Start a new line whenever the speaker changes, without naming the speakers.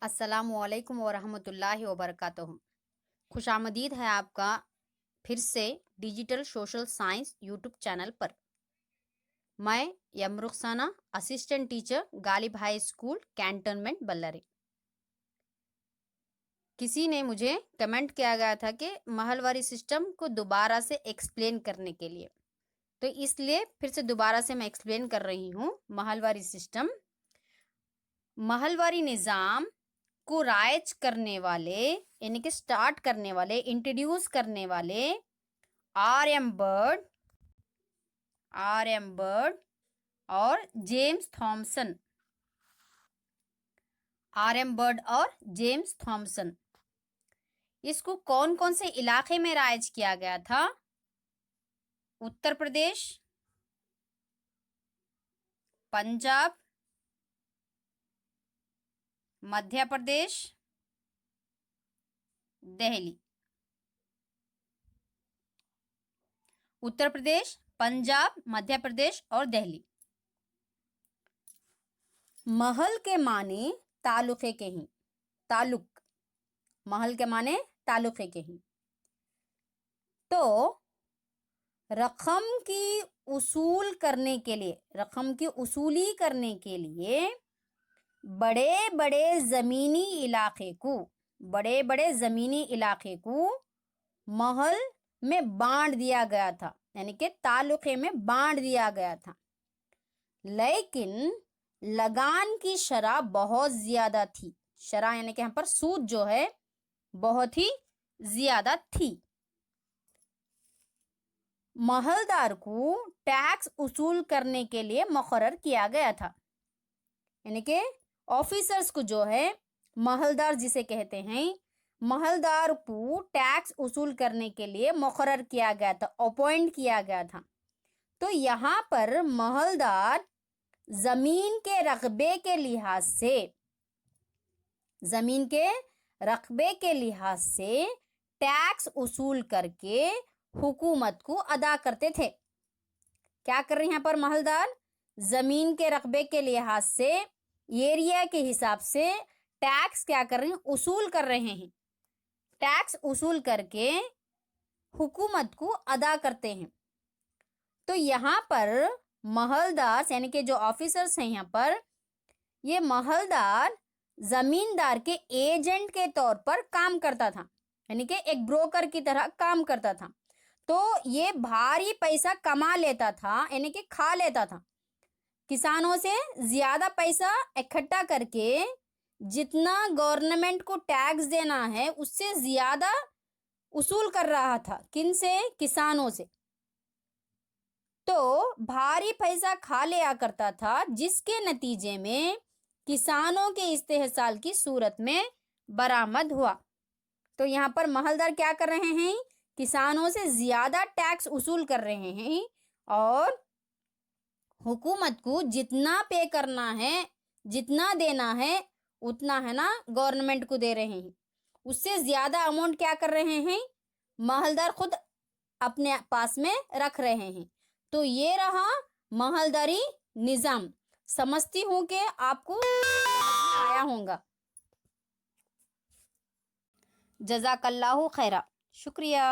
السلام علیکم ورحمۃ وبرکاتہ۔ خوش آمدید ہے آپ کا پھر سے digital social science YouTube channel پر۔ میں M Rukhsana, assistant teacher, Ghalib high school, cantonment Bellary. کسی نے مجھے کمنٹ کیا گیا تھا کہ محلواری سسٹم کو دوبارہ سے ایکسپلین کرنے کے لیے، تو اس لیے پھر سے دوبارہ سے میں ایکسپلین کر رہی ہوں۔ محلواری سسٹم، محلواری نظام کو رائج کرنے والے، یعنی کہ سٹارٹ کرنے والے، انٹروڈیوس کرنے والے آر ایم برڈ اور James Thomson. R M Bird اور جیمز تھامسن، اس کو کون کون سے علاقے میں رائج کیا گیا تھا؟ اتر پردیش، پنجاب، مدھیہ پردیش، دہلی۔ اتر پردیش، پنجاب، مدھیہ پردیش اور دہلی۔ محل کے معنی تعلقے کے ہیں، تعلق، محل کے معنی تعلقے کے ہیں۔ تو رقم کی اصول کرنے کے لیے، رقم کی اصولی کرنے کے لیے بڑے بڑے زمینی علاقے کو محل میں بانٹ دیا گیا تھا، یعنی کہ تعلقے میں بانٹ دیا گیا تھا، لیکن لگان کی شرح بہت زیادہ تھی۔ شرح یعنی کہ یہاں پر سود جو ہے بہت ہی زیادہ تھی۔ محلدار کو ٹیکس اصول کرنے کے لیے مقرر کیا گیا تھا، یعنی کہ آفیسرز کو جو ہے محلدار جسے کہتے ہیں، محلدار کو ٹیکس اصول کرنے کے لیے مقرر کیا گیا تھا، اپوائنٹ کیا گیا تھا۔ تو یہاں پر محلدار زمین کے رقبے کے لحاظ سے ٹیکس اصول کر کے حکومت کو ادا کرتے تھے۔ کیا کر رہے ہیں یہاں پر محلدار؟ زمین کے رقبے کے لحاظ سے، ایریا کے حساب سے ٹیکس کیا کر رہے ہیں؟ اصول کر رہے ہیں۔ ٹیکس اصول کر کے حکومت کو ادا کرتے ہیں۔ تو یہاں پر محلدار یعنی کہ جو آفیسرز ہیں یہاں پر، یہ محلدار زمیندار کے ایجنٹ کے طور پر کام کرتا تھا، یعنی کہ ایک بروکر کی طرح کام کرتا تھا۔ تو یہ بھاری پیسہ کما لیتا تھا، یعنی کہ کھا لیتا تھا، کسانوں سے زیادہ پیسہ اکٹھا کر کے جتنا گورنمنٹ کو ٹیکس دینا ہے اس سے زیادہ اصول کر رہا تھا۔ کن سے؟ کسانوں سے۔ تو بھاری پیسہ کھا لیا کرتا تھا، جس کے نتیجے میں کسانوں کے استحصال کی صورت میں برآمد ہوا۔ تو یہاں پر محلدار کیا کر رہے ہیں؟ کسانوں سے زیادہ ٹیکس اصول کر رہے ہیں، اور حکومت کو جتنا پے کرنا ہے، جتنا دینا ہے، اتنا ہے نا گورنمنٹ کو دے رہے ہیں، اس سے زیادہ اماؤنٹ کیا کر رہے ہیں؟ محلدار خود اپنے پاس میں رکھ رہے ہیں۔ تو یہ رہا محلداری نظام۔ سمجھتی ہوں کہ آپ کو آیا ہوگا۔ جزاک اللہ خیرہ، شکریہ۔